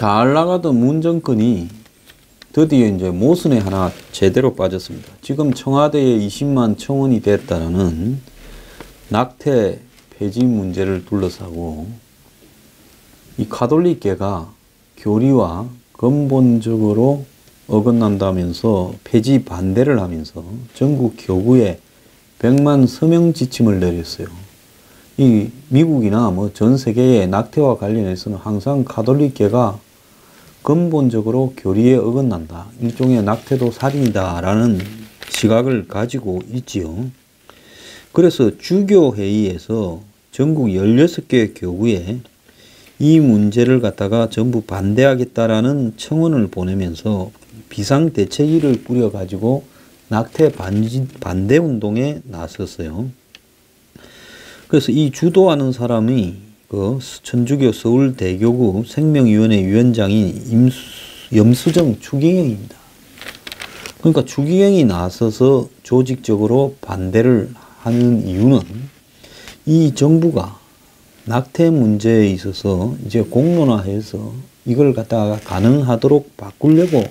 잘 나가던 문 정권이 드디어 이제 모순에 하나 제대로 빠졌습니다. 지금 청와대에 20만 청원이 됐다는 낙태 폐지 문제를 둘러싸고 이 가톨릭계가 교리와 근본적으로 어긋난다면서 폐지 반대를 하면서 전국 교구에 100만 서명 지침을 내렸어요. 이 미국이나 뭐 전 세계의 낙태와 관련해서는 항상 가톨릭계가 근본적으로 교리에 어긋난다. 일종의 낙태도 살인이다 라는 시각을 가지고 있지요. 그래서 주교회의에서 전국 16개 교구에 이 문제를 갖다가 전부 반대하겠다라는 청원을 보내면서 비상대책위를 꾸려가지고 낙태 반대 운동에 나섰어요. 그래서 이 주도하는 사람이 그 천주교 서울대교구 생명위원회 위원장인 염수정 추기경입니다. 그러니까 추기경이 나서서 조직적으로 반대를 하는 이유는 이 정부가 낙태 문제에 있어서 이제 공론화해서 이걸 갖다가 가능하도록 바꾸려고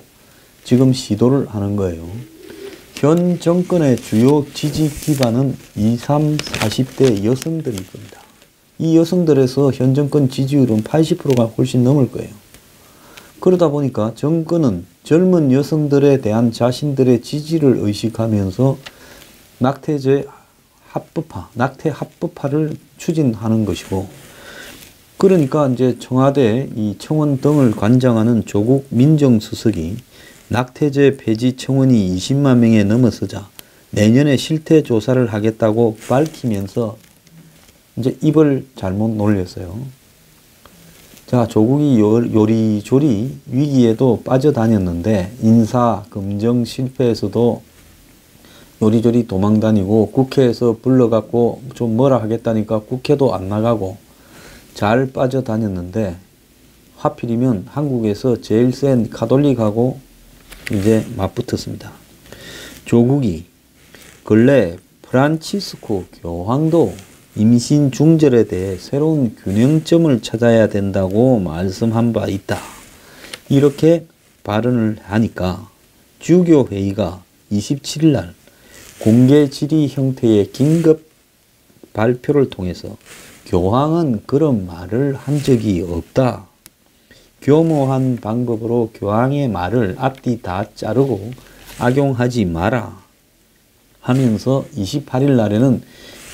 지금 시도를 하는 거예요. 현 정권의 주요 지지 기반은 20, 30, 40대 여성들일 겁니다. 이 여성들에서 현 정권 지지율은 80%가 훨씬 넘을 거예요. 그러다 보니까 정권은 젊은 여성들에 대한 자신들의 지지를 의식하면서 낙태 합법화를 추진하는 것이고, 그러니까 이제 청와대 이 청원 등을 관장하는 조국 민정수석이 낙태죄 폐지 청원이 20만 명에 넘어서자 내년에 실태 조사를 하겠다고 밝히면서 이제 입을 잘못 놀렸어요. 자, 조국이 요리조리 위기에도 빠져다녔는데 인사, 검정 실패에서도 요리조리 도망다니고 국회에서 불러갖고 좀 뭐라 하겠다니까 국회도 안 나가고 잘 빠져다녔는데 하필이면 한국에서 제일 센 가톨릭하고 이제 맞붙었습니다. 조국이 근래 프란치스코 교황도 임신 중절에 대해 새로운 균형점을 찾아야 된다고 말씀한 바 있다. 이렇게 발언을 하니까 주교회의가 27일 날 공개 질의 형태의 긴급 발표를 통해서 교황은 그런 말을 한 적이 없다. 교모한 방법으로 교황의 말을 앞뒤 다 자르고 악용하지 마라 하면서 28일 날에는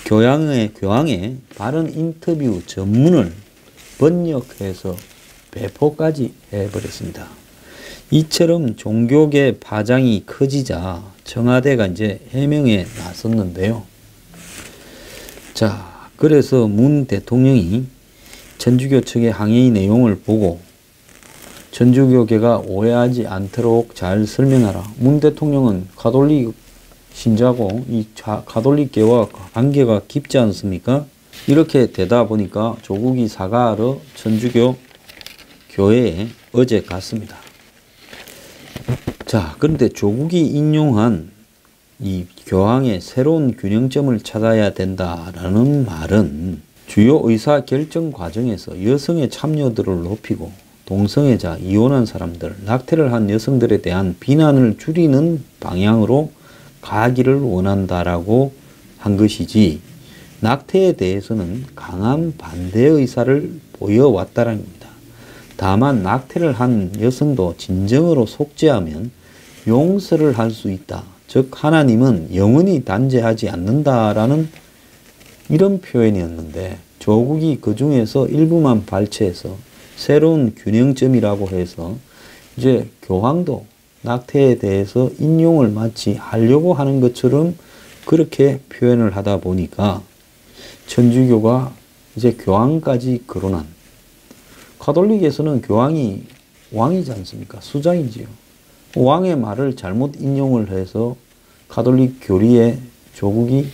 교황의 발언 인터뷰 전문을 번역해서 배포까지 해버렸습니다. 이처럼 종교계 파장이 커지자 청와대가 이제 해명에 나섰는데요. 자, 그래서 문 대통령이 천주교 측의 항의 내용을 보고 천주교계가 오해하지 않도록 잘 설명하라. 문 대통령은 가톨릭 신자고 이 가톨릭계와 관계가 깊지 않습니까? 이렇게 되다 보니까 조국이 사과하러 천주교 교회에 어제 갔습니다. 자, 그런데 조국이 인용한 이 교황의 새로운 균형점을 찾아야 된다라는 말은 주요 의사 결정 과정에서 여성의 참여도를 높이고 동성애자, 이혼한 사람들, 낙태를 한 여성들에 대한 비난을 줄이는 방향으로 가기를 원한다라고 한 것이지 낙태에 대해서는 강한 반대 의사를 보여왔다는 겁니다. 다만 낙태를 한 여성도 진정으로 속죄하면 용서를 할 수 있다. 즉 하나님은 영원히 단죄하지 않는다라는 이런 표현이었는데 조국이 그 중에서 일부만 발췌해서 새로운 균형점이라고 해서 이제 교황도 낙태에 대해서 인용을 마치 하려고 하는 것처럼 그렇게 표현을 하다 보니까 천주교가 이제 교황까지 거론한, 가톨릭에서는 교황이 왕이지 않습니까? 수장이지요. 왕의 말을 잘못 인용을 해서 가톨릭 교리에 조국이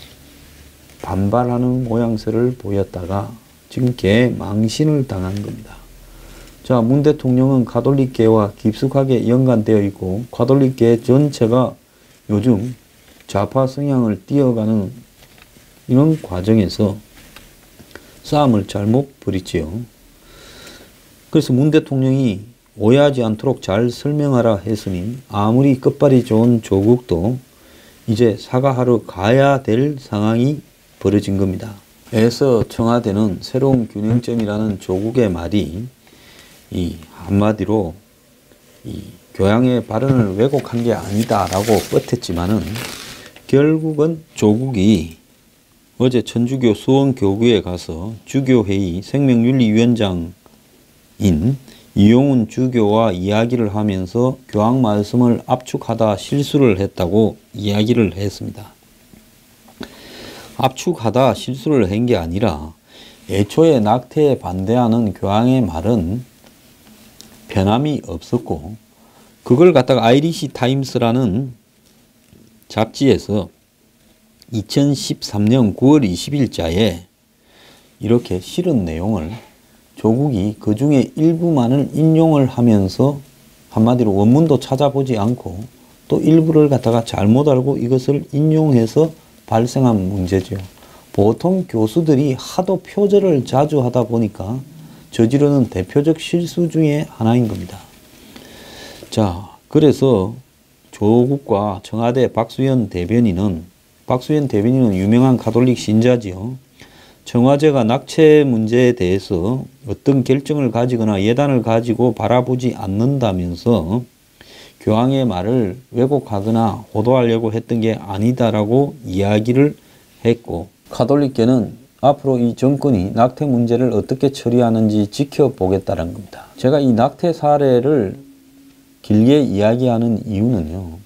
반발하는 모양새를 보였다가 지금 개망신을 당한 겁니다. 자, 문 대통령은 가톨릭계와 깊숙하게 연관되어 있고 가톨릭계 전체가 요즘 좌파 성향을 띄어가는 이런 과정에서 싸움을 잘못 벌이지요. 그래서 문 대통령이 오해하지 않도록 잘 설명하라 했으니 아무리 끝발이 좋은 조국도 이제 사과하러 가야 될 상황이 벌어진 겁니다. 에서 청와대는 새로운 균형점이라는 조국의 말이 한마디로 교양의 발언을 왜곡한 게 아니다라고 뻗었지만은 결국은 조국이 어제 천주교 수원교구에 가서 주교회의 생명윤리위원장인 이용훈 주교와 이야기를 하면서 교황 말씀을 압축하다 실수를 했다고 이야기를 했습니다. 압축하다 실수를 한 게 아니라 애초에 낙태에 반대하는 교황의 말은 변함이 없었고 그걸 갖다가 아이리시 타임스라는 잡지에서 2013년 9월 20일자에 이렇게 실은 내용을 조국이 그 중에 일부만을 인용을 하면서 한마디로 원문도 찾아보지 않고 또 일부를 갖다가 잘못 알고 이것을 인용해서 발생한 문제죠. 보통 교수들이 하도 표절을 자주 하다 보니까 저지르는 대표적 실수 중에 하나인 겁니다. 자, 그래서 조국과 청와대 박수현 대변인은 유명한 가톨릭 신자지요. 청와대가 낙태 문제에 대해서 어떤 결정을 가지거나 예단을 가지고 바라보지 않는다면서 교황의 말을 왜곡하거나 호도하려고 했던 게 아니다라고 이야기를 했고 가톨릭계는 앞으로 이 정권이 낙태 문제를 어떻게 처리하는지 지켜보겠다는 겁니다. 제가 이 낙태 사례를 길게 이야기하는 이유는요.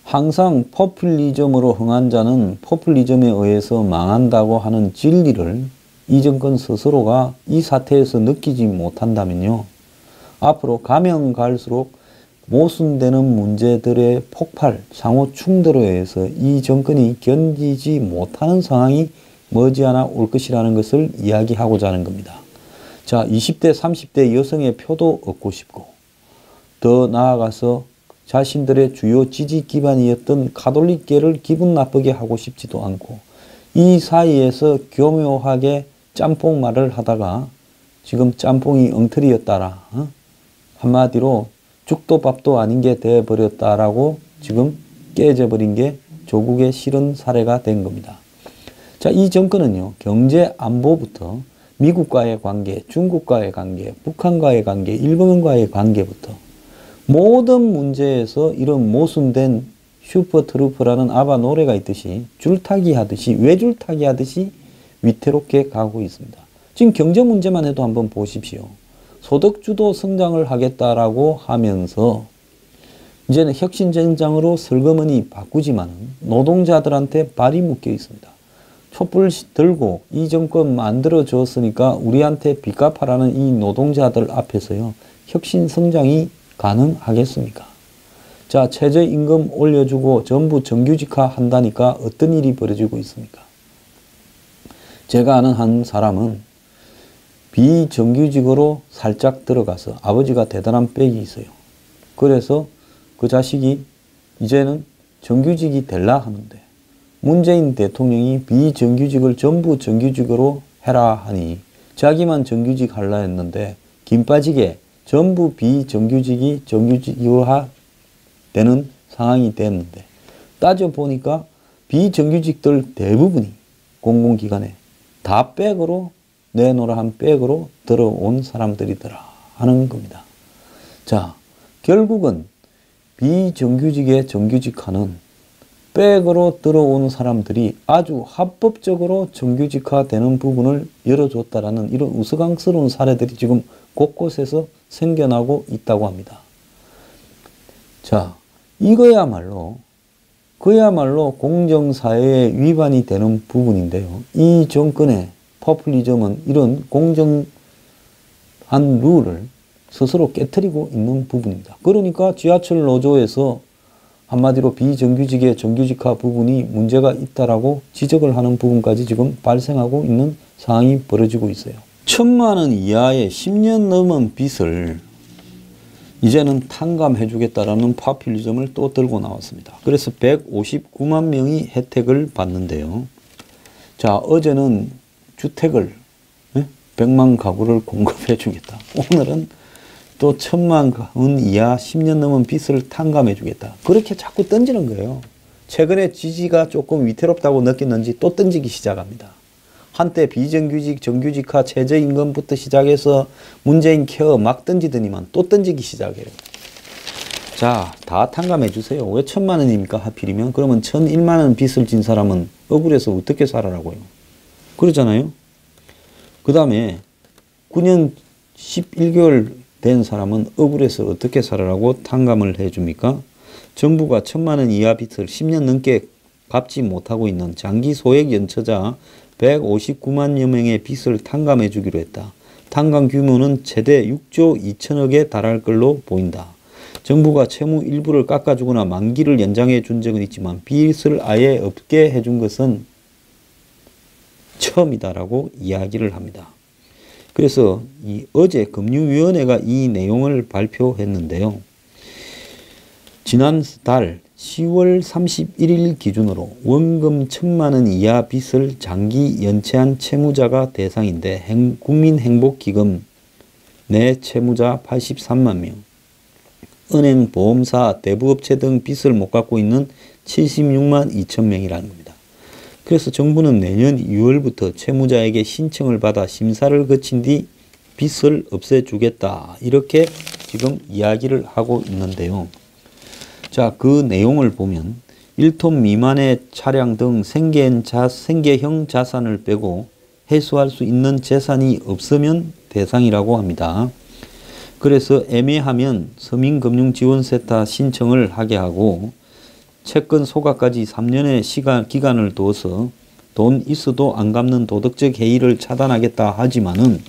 항상 포퓰리즘으로 흥한 자는 포퓰리즘에 의해서 망한다고 하는 진리를 이 정권 스스로가 이 사태에서 느끼지 못한다면요. 앞으로 가면 갈수록 모순되는 문제들의 폭발, 상호 충돌에 의해서 이 정권이 견디지 못하는 상황이 머지않아 올 것이라는 것을 이야기하고자 하는 겁니다. 자, 20대, 30대 여성의 표도 얻고 싶고 더 나아가서 자신들의 주요 지지 기반이었던 가톨릭계를 기분 나쁘게 하고 싶지도 않고 이 사이에서 교묘하게 짬뽕 말을 하다가 지금 짬뽕이 엉터리였다라. 한마디로 죽도 밥도 아닌 게 돼버렸다라고 지금 깨져버린 게 조국의 실은 사례가 된 겁니다. 자, 이 정권은요. 경제 안보부터 미국과의 관계, 중국과의 관계, 북한과의 관계, 일본과의 관계부터 모든 문제에서 이런 모순된 슈퍼트루프라는 아바 노래가 있듯이 줄타기 하듯이 외줄타기 하듯이 위태롭게 가고 있습니다. 지금 경제 문제만 해도 한번 보십시오. 소득주도 성장을 하겠다라고 하면서 이제는 혁신정장으로 슬그머니 바꾸지만 노동자들한테 발이 묶여 있습니다. 촛불 들고 이 정권 만들어줬으니까 우리한테 빚 갚아라는 이 노동자들 앞에서요. 혁신성장이 가능하겠습니까? 자, 최저임금 올려주고 전부 정규직화 한다니까 어떤 일이 벌어지고 있습니까? 제가 아는 한 사람은 비정규직으로 살짝 들어가서 아버지가 대단한 빽이 있어요. 그래서 그 자식이 이제는 정규직이 될라 하는데 문재인 대통령이 비정규직을 전부 정규직으로 해라 하니 자기만 정규직 하려 했는데 김 빠지게 전부 비정규직이 정규직화 되는 상황이 됐는데 따져보니까 비정규직들 대부분이 공공기관에 다 백으로 내놓으라 한 백으로 들어온 사람들이더라 하는 겁니다. 자, 결국은 비정규직의 정규직화는 백으로 들어온 사람들이 아주 합법적으로 정규직화되는 부분을 열어줬다라는 이런 우스꽝스러운 사례들이 지금 곳곳에서 생겨나고 있다고 합니다. 자, 이거야말로 공정사회에 위반이 되는 부분인데요. 이 정권의 포퓰리즘은 이런 공정한 룰을 스스로 깨트리고 있는 부분입니다. 그러니까 지하철 노조에서 한마디로 비정규직의 정규직화 부분이 문제가 있다라고 지적을 하는 부분까지 지금 발생하고 있는 상황이 벌어지고 있어요. 1,000만 원 이하의 10년 넘은 빚을 이제는 탕감해 주겠다라는 포퓰리즘을 또 들고 나왔습니다. 그래서 159만 명이 혜택을 받는데요. 자, 어제는 주택을 100만 가구를 공급해 주겠다. 오늘은 또 1,000만 이하 10년 넘은 빚을 탕감해 주겠다. 그렇게 자꾸 던지는 거예요. 최근에 지지가 조금 위태롭다고 느꼈는지 또 던지기 시작합니다. 한때 비정규직, 정규직화, 최저임금부터 시작해서 문재인 케어 막 던지더니만 또 던지기 시작해요. 자, 다 탕감해 주세요. 왜 1,000만 원입니까? 하필이면? 그러면 1,001만 원 빚을 진 사람은 억울해서 어떻게 살아라고요? 그러잖아요. 그 다음에 9년 11개월 된 사람은 억울해서 어떻게 살아라고 탕감을 해줍니까? 정부가 1,000만 원 이하 빚을 10년 넘게 갚지 못하고 있는 장기 소액 연처자 159만여 명의 빚을 탕감해 주기로 했다. 탕감 규모는 최대 6조 2천억에 달할 걸로 보인다. 정부가 채무 일부를 깎아주거나 만기를 연장해 준 적은 있지만 빚을 아예 없게 해준 것은 처음이다라고 이야기를 합니다. 그래서 어제 금융위원회가 이 내용을 발표했는데요. 지난달 10월 31일 기준으로 원금 1,000만 원 이하 빚을 장기 연체한 채무자가 대상인데 국민행복기금 내 채무자 83만 명, 은행, 보험사, 대부업체 등 빚을 못 갚고 있는 76만 2천 명이라는 겁니다. 그래서 정부는 내년 2월부터 채무자에게 신청을 받아 심사를 거친 뒤 빚을 없애주겠다. 이렇게 지금 이야기를 하고 있는데요. 자, 그 내용을 보면 1톤 미만의 차량 등 생계형 자산을 빼고 회수할 수 있는 재산이 없으면 대상이라고 합니다. 그래서 애매하면 서민금융지원세타 신청을 하게 하고 채권 소각까지 3년의 기간을 두어서 돈 있어도 안 갚는 도덕적 해이를 차단하겠다 하지만은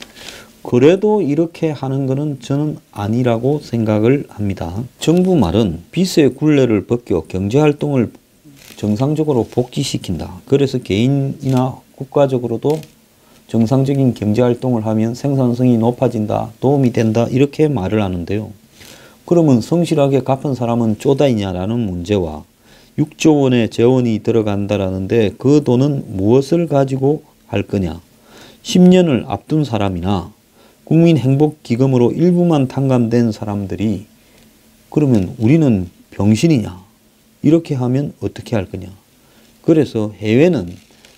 그래도 이렇게 하는 것은 저는 아니라고 생각을 합니다. 정부 말은 빚의 굴레를 벗겨 경제활동을 정상적으로 복귀시킨다. 그래서 개인이나 국가적으로도 정상적인 경제활동을 하면 생산성이 높아진다, 도움이 된다 이렇게 말을 하는데요. 그러면 성실하게 갚은 사람은 쪼다이냐라는 문제와 6조 원의 재원이 들어간다라는데 그 돈은 무엇을 가지고 할 거냐. 10년을 앞둔 사람이나 국민행복기금으로 일부만 탕감된 사람들이 그러면 우리는 병신이냐. 이렇게 하면 어떻게 할 거냐. 그래서 해외는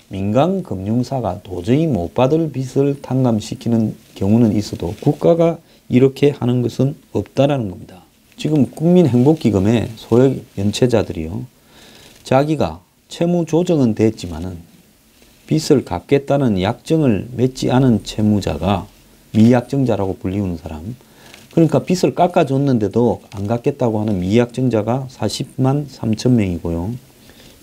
민간금융사가 도저히 못 받을 빚을 탕감시키는 경우는 있어도 국가가 이렇게 하는 것은 없다라는 겁니다. 지금 국민행복기금의 소액 연체자들이요. 자기가 채무 조정은 됐지만은 빚을 갚겠다는 약정을 맺지 않은 채무자가 미약정자라고 불리우는 사람, 그러니까 빚을 깎아줬는데도 안 갚겠다고 하는 미약정자가 40만 3천 명이고요.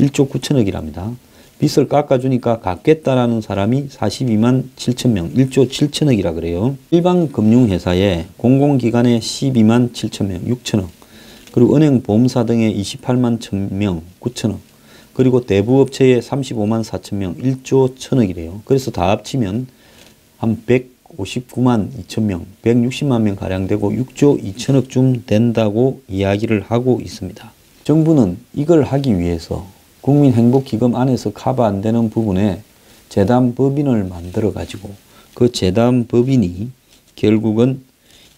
1조 9천억이랍니다. 빚을 깎아주니까 갚겠다라는 사람이 42만 7천 명, 1조 7천억이라 그래요. 일반 금융회사에 공공기관에 12만 7천 명, 6천억, 그리고 은행, 보험사 등에 28만 1천 명, 9천억, 그리고 대부업체에 35만 4천 명, 1조 1천억이래요. 그래서 다 합치면 한 159만 2천 명, 160만 명 가량 되고 6조 2천억쯤 된다고 이야기를 하고 있습니다. 정부는 이걸 하기 위해서 국민행복기금 안에서 커버 안 되는 부분에 재단법인을 만들어 가지고 그 재단법인이 결국은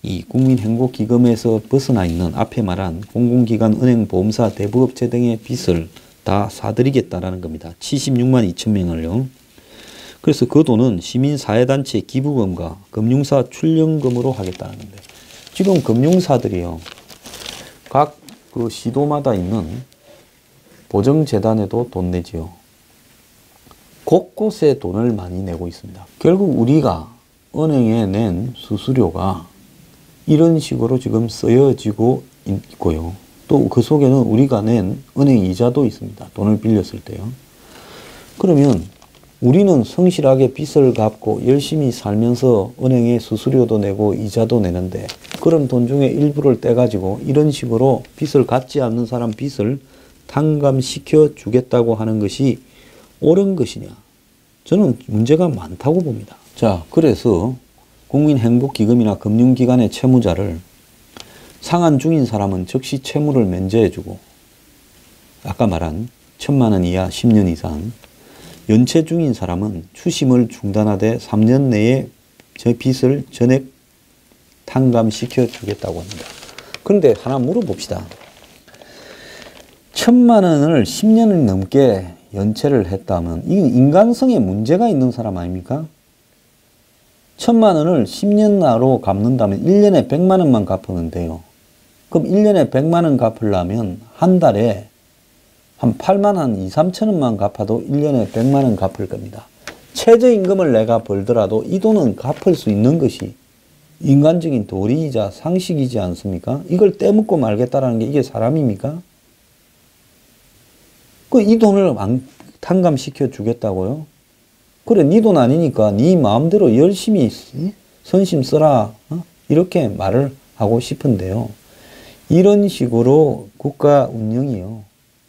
이 국민행복기금에서 벗어나 있는 앞에 말한 공공기관, 은행, 보험사, 대부업체 등의 빚을 다 사드리겠다라는 겁니다. 76만 2천 명을요. 그래서 그 돈은 시민사회단체 기부금과 금융사 출연금으로 하겠다는 건데, 지금 금융사들이요, 각 그 시도마다 있는 보정재단에도 돈 내지요. 곳곳에 돈을 많이 내고 있습니다. 결국 우리가 은행에 낸 수수료가 이런 식으로 지금 쓰여지고 있고요. 또 그 속에는 우리가 낸 은행 이자도 있습니다. 돈을 빌렸을 때요. 그러면 우리는 성실하게 빚을 갚고 열심히 살면서 은행에 수수료도 내고 이자도 내는데 그런 돈 중에 일부를 떼가지고 이런 식으로 빚을 갚지 않는 사람 빚을 탕감시켜 주겠다고 하는 것이 옳은 것이냐? 저는 문제가 많다고 봅니다. 자, 그래서 국민행복기금이나 금융기관의 채무자를 상환 중인 사람은 즉시 채무를 면제해주고, 아까 말한 1,000만 원 이하 10년 이상, 연체 중인 사람은 추심을 중단하되 3년 내에 저 빚을 전액 탕감시켜 주겠다고 합니다. 그런데 하나 물어봅시다. 1,000만 원을 10년을 넘게 연체를 했다면 이건 인간성에 문제가 있는 사람 아닙니까? 1,000만 원을 10년으로 갚는다면 1년에 100만 원만 갚으면 돼요. 그럼 1년에 100만 원 갚으려면 한 달에 한 8만 한 2, 3천 원만 갚아도 1년에 100만 원 갚을 겁니다. 최저임금을 내가 벌더라도 이 돈은 갚을 수 있는 것이 인간적인 도리이자 상식이지 않습니까? 이걸 떼먹고 말겠다라는 게 이게 사람입니까? 이 돈을 탕감시켜 주겠다고요? 그래, 네 돈 아니니까 네 마음대로 열심히 선심 써라. 이렇게 말을 하고 싶은데요. 이런 식으로 국가 운영이요.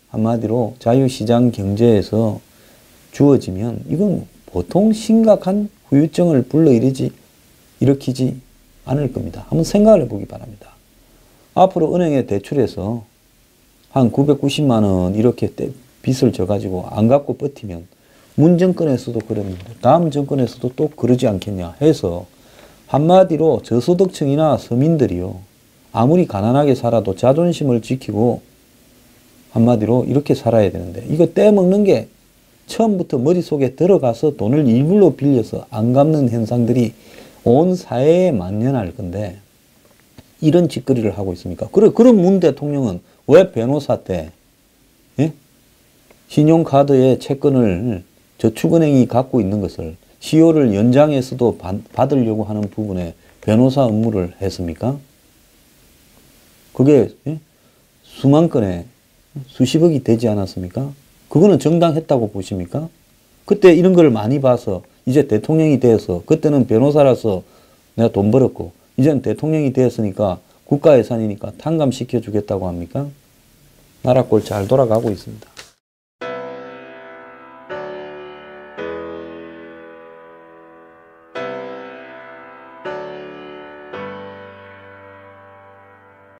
한마디로 자유시장 경제에서 주어지면 이건 보통 심각한 후유증을 일으키지 않을 겁니다. 한번 생각을 해보기 바랍니다. 앞으로 은행에 대출해서 한 990만 원 이렇게 빚을 져가지고 안 갚고 버티면 문정권에서도 그랬는데 다음 정권에서도 또 그러지 않겠냐 해서 한마디로 저소득층이나 서민들이요. 아무리 가난하게 살아도 자존심을 지키고 한마디로 이렇게 살아야 되는데 이거 떼먹는 게 처음부터 머릿속에 들어가서 돈을 일부러 빌려서 안 갚는 현상들이 온 사회에 만연할 건데 이런 짓거리를 하고 있습니까? 그런 문 대통령은 왜 변호사 때 신용카드의 채권을 저축은행이 갖고 있는 것을 시효를 연장해서도 받으려고 하는 부분에 변호사 업무를 했습니까? 그게 수만 건에 수십억이 되지 않았습니까? 그거는 정당했다고 보십니까? 그때 이런 걸 많이 봐서 이제 대통령이 되어서 그때는 변호사라서 내가 돈 벌었고 이제는 대통령이 되었으니까 국가 예산이니까 탕감시켜 주겠다고 합니까? 나라 꼴 잘 돌아가고 있습니다.